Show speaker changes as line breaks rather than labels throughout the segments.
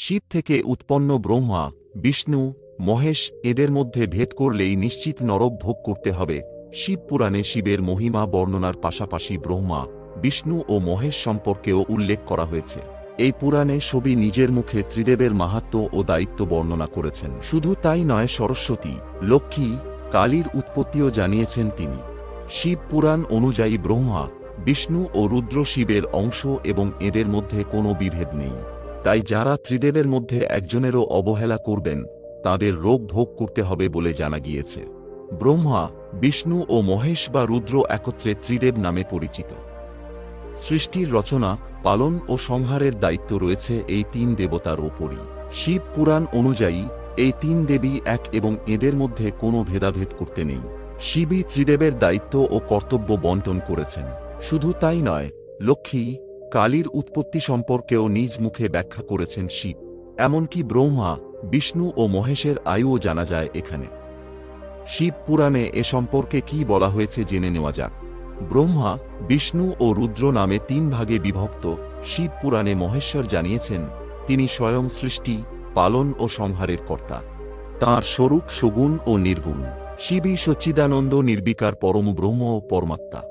শিব থেকে উৎপন্ন ব্রহ্মা, বিষ্ণু, মহেশ এদের মধ্যে ভেদ করলেই নিশ্চিত নরক ভোগ করতে হবে। শিব পুরাণে শিবের মহিমা বর্ণনার পাশাপাশি ব্রহ্মা, বিষ্ণু ও মহেশ সম্পর্কেও উল্লেখ করা হয়েছে। এই পুরাণে সবই নিজের মুখে ত্রিদেবের মাহাত্ম্য ও দায়িত্ব বর্ণনা করেছেন। শুধু তাই নয়, সরস্বতী, লক্ষ্মী, কালীর উৎপত্তিও জানিয়েছেন তিনি। শিব পুরাণ অনুযায়ী ব্রহ্মা, বিষ্ণু ও রুদ্র শিবের অংশ এবং এদের মধ্যে কোনো বিভেদ নেই। তাই যারা ত্রিদেবের মধ্যে একজনেরও অবহেলা করবেন তাদের রোগ ভোগ করতে হবে বলে জানা গিয়েছে। ব্রহ্মা, বিষ্ণু ও মহেশ বা রুদ্র একত্রে ত্রিদেব নামে পরিচিত। সৃষ্টির রচনা, পালন ও সংহারের দায়িত্ব রয়েছে এই তিন দেবতার ওপরই। শিব পুরাণ অনুযায়ী এই তিন দেবী এক এবং এদের মধ্যে কোনো ভেদাভেদ করতে নেই। শিবই ত্রিদেবের দায়িত্ব ও কর্তব্য বন্টন করেছেন। শুধু তাই নয়, লক্ষ্মী, কালীর উৎপত্তি সম্পর্কেও নিজ মুখে ব্যাখ্যা করেছেন শিব। এমনকি ব্রহ্মা, বিষ্ণু ও মহেশের আয়ুও জানা যায় এখানে। শিব পুরাণে এ সম্পর্কে কি বলা হয়েছে জেনে নেওয়া যাক। ব্রহ্মা, বিষ্ণু ও রুদ্র নামে তিন ভাগে বিভক্ত। শিব পুরাণে মহেশ্বর জানিয়েছেন তিনি স্বয়ং সৃষ্টি, পালন ও সংহারের কর্তা। তাঁর স্বরূপ সগুণ ও নির্গুণ। শিবই সচ্চিদানন্দ নির্বিকার পরম ব্রহ্ম ও পরমাত্মা।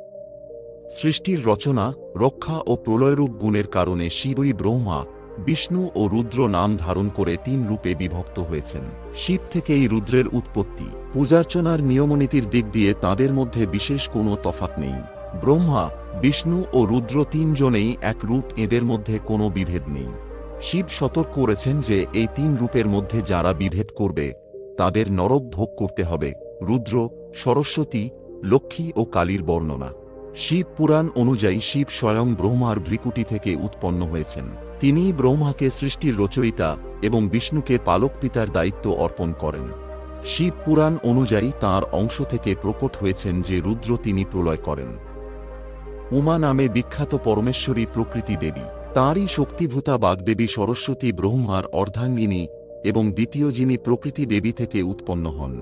সৃষ্টির রচনা, রক্ষা ও প্রলয়রূপ গুণের কারণে শিবই ব্রহ্মা, বিষ্ণু ও রুদ্র নাম ধারণ করে তিন রূপে বিভক্ত হয়েছেন। শিব থেকেই রুদ্রের উৎপত্তি। পূজার্চনার নিয়মনীতির দিক দিয়ে তাঁদের মধ্যে বিশেষ কোনো তফাৎ নেই। ব্রহ্মা, বিষ্ণু ও রুদ্র তিনজনেই এক রূপ, এদের মধ্যে কোনো বিভেদ নেই। শিব সতর্ক করেছেন যে এই তিন রূপের মধ্যে যারা বিভেদ করবে তাদের নরক ভোগ করতে হবে। রুদ্র, সরস্বতী, লক্ষ্মী ও কালীর বর্ণনা। শিব পুরাণ অনুযায়ী শিব স্বয়ং ব্রহ্মার ভ্রীকুটি থেকে উৎপন্ন হয়েছেন। তিনিই ব্রহ্মাকে সৃষ্টির রচয়িতা এবং বিষ্ণুকে পালক পিতার দায়িত্ব অর্পণ করেন। শিব পুরাণ অনুযায়ী তাঁর অংশ থেকে প্রকট হয়েছেন যে রুদ্র, তিনি প্রলয় করেন। উমা নামে বিখ্যাত পরমেশ্বরী প্রকৃতি দেবী। তাঁরই শক্তিভূতা বাগদেবী সরস্বতী ব্রহ্মার অর্ধাঙ্গিনী এবং দ্বিতীয়, যিনি প্রকৃতি দেবী থেকে উৎপন্ন হন।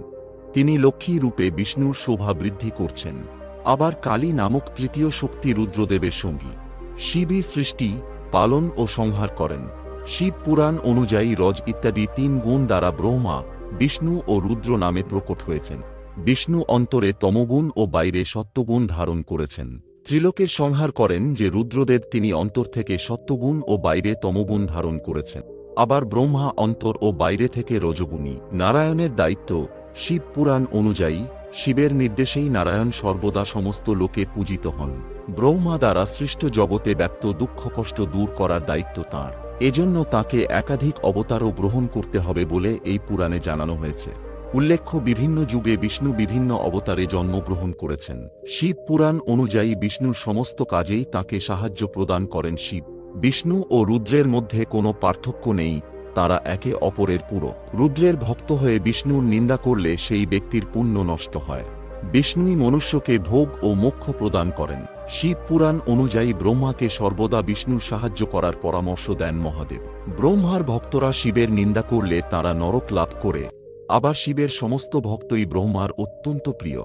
তিনি লক্ষ্মী রূপে বিষ্ণুর শোভা বৃদ্ধি করছেন। আবার কালী নামক তৃতীয় শক্তি রুদ্রদেবের সঙ্গী। শিবই সৃষ্টি, পালন ও সংহার করেন। শিব পুরাণ অনুযায়ী রজ ইত্যাদি তিন গুণ দ্বারা ব্রহ্মা, বিষ্ণু ও রুদ্র নামে প্রকট হয়েছেন। বিষ্ণু অন্তরে তমগুণ ও বাইরে সত্যগুণ ধারণ করেছেন। ত্রিলোকের সংহার করেন যে রুদ্রদেব, তিনি অন্তর থেকে সত্যগুণ ও বাইরে তমগুণ ধারণ করেছেন। আবার ব্রহ্মা অন্তর ও বাইরে থেকে রজগুণী। নারায়ণের দায়িত্ব। শিব পুরাণ অনুযায়ী শিবের নির্দেশেই নারায়ণ সর্বদা সমস্ত লোকে পূজিত হন। ব্রহ্মা দ্বারা সৃষ্ট জগতে ব্যক্ত দুঃখ কষ্ট দূর করার দায়িত্ব তাঁর। এজন্য তাঁকে একাধিক অবতারও গ্রহণ করতে হবে বলে এই পুরাণে জানানো হয়েছে। উল্লেখ্য, বিভিন্ন যুগে বিষ্ণু বিভিন্ন অবতারে জন্মগ্রহণ করেছেন। শিব পুরাণ অনুযায়ী বিষ্ণুর সমস্ত কাজেই তাঁকে সাহায্য প্রদান করেন শিব। বিষ্ণু ও রুদ্রের মধ্যে কোনো পার্থক্য নেই, তারা একে অপরের পূরক। রুদ্রের ভক্ত হয়ে বিষ্ণুর নিন্দা করলে সেই ব্যক্তির পুণ্য নষ্ট হয়। বিষ্ণুই মনুষ্যকে ভোগ ও মোক্ষ প্রদান করেন। শিব পুরাণ অনুযায়ী ব্রহ্মাকে সর্বদা বিষ্ণুর সাহায্য করার পরামর্শ দেন মহাদেব। ব্রহ্মার ভক্তরা শিবের নিন্দা করলে তারা নরক লাভ করে। আবার শিবের সমস্ত ভক্তই ব্রহ্মার অত্যন্ত প্রিয়।